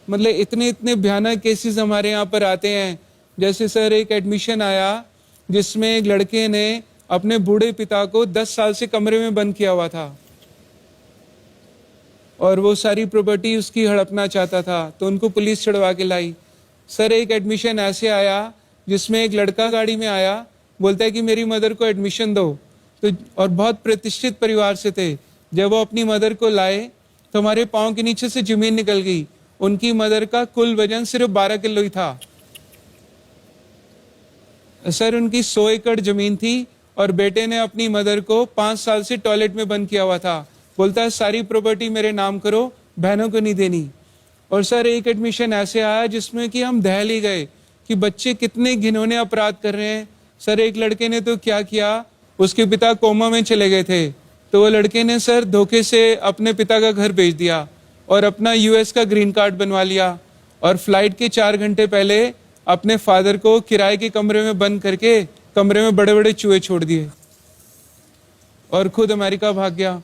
मतलब इतने इतने भयानक केसेस हमारे यहाँ पर आते हैं। जैसे सर एक एडमिशन आया जिसमें एक लड़के ने अपने बूढ़े पिता को 10 साल से कमरे में बंद किया हुआ था और वो सारी प्रॉपर्टी उसकी हड़पना चाहता था, तो उनको पुलिस छुड़वा के लाई। सर एक एडमिशन ऐसे आया जिसमें एक लड़का गाड़ी में आया, बोलता है कि मेरी मदर को एडमिशन दो, तो और बहुत प्रतिष्ठित परिवार से थे। जब वो अपनी मदर को लाए तो हमारे पाँव के नीचे से जमीन निकल गई। उनकी मदर का कुल वजन सिर्फ 12 किलो ही था। सर उनकी 100 एकड़ जमीन थी और बेटे ने अपनी मदर को 5 साल से टॉयलेट में बंद किया हुआ था। बोलता है सारी प्रॉपर्टी मेरे नाम करो, बहनों को नहीं देनी। और सर एक एडमिशन ऐसे आया जिसमें कि हम दहल ही गए कि बच्चे कितने घिनौने अपराध कर रहे हैं। सर एक लड़के ने तो क्या किया, उसके पिता कोमा में चले गए थे, तो वो लड़के ने सर धोखे से अपने पिता का घर बेच दिया और अपना यूएस का ग्रीन कार्ड बनवा लिया और फ्लाइट के 4 घंटे पहले अपने फादर को किराए के कमरे में बंद करके कमरे में बड़े बड़े चूहे छोड़ दिए और खुद अमेरिका भाग गया।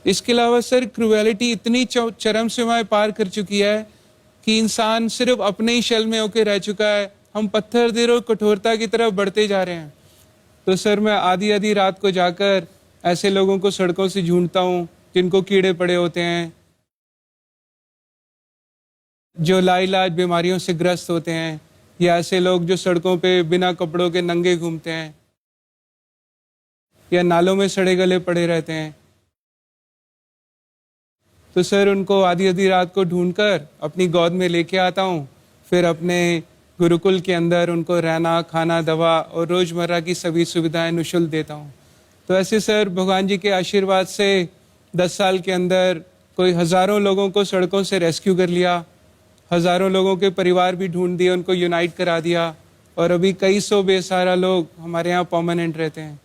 इसके अलावा सर क्रूएलिटी इतनी चरम सीमाएं पार कर चुकी है कि इंसान सिर्फ अपने ही शल में होकर रह चुका है। हम पत्थर दिल और कठोरता की तरफ बढ़ते जा रहे हैं। तो सर मैं आधी आधी रात को जाकर ऐसे लोगों को सड़कों से ढूंढता हूँ जिनको कीड़े पड़े होते हैं, जो लाइलाज बीमारियों से ग्रस्त होते हैं, या ऐसे लोग जो सड़कों पे बिना कपड़ों के नंगे घूमते हैं या नालों में सड़े गले पड़े रहते हैं। तो सर उनको आधी आधी रात को ढूंढकर अपनी गोद में लेके आता हूँ, फिर अपने गुरुकुल के अंदर उनको रहना, खाना, दवा और रोजमर्रा की सभी सुविधाएं निःशुल्क देता हूँ। तो ऐसे सर भगवान जी के आशीर्वाद से 10 साल के अंदर कोई हजारों लोगों को सड़कों से रेस्क्यू कर लिया, हजारों लोगों के परिवार भी ढूंढ दिए, उनको यूनाइट करा दिया और अभी कई सौ बेसहारा लोग हमारे यहाँ परमानेंट रहते हैं।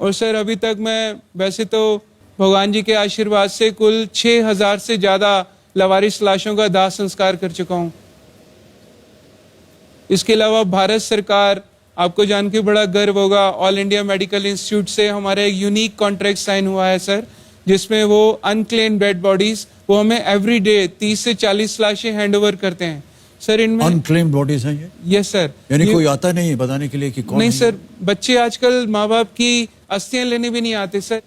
और सर अभी तक मैं वैसे तो भगवान जी के आशीर्वाद से कुल 6000 से ज्यादा लवारिस लाशों का दाह संस्कार कर चुका हूँ। इसके अलावा भारत सरकार, आपको जान के बड़ा गर्व होगा, ऑल इंडिया मेडिकल इंस्टीट्यूट से हमारा एक यूनिक कॉन्ट्रैक्ट साइन हुआ है सर, जिसमें वो अनक्लेम्ड डेड बॉडीज वो हमें एवरी डे 30 से 40 लाशें हैंड ओवर करते हैं। सर इनमें अनक्लेम्ड बॉडीज हैं ये? Yes sir. यानी कोई आता नहीं है बताने के लिए कि कौन? नहीं सर, बच्चे आजकल माँ बाप की अस्थियां लेने भी नहीं आते सर।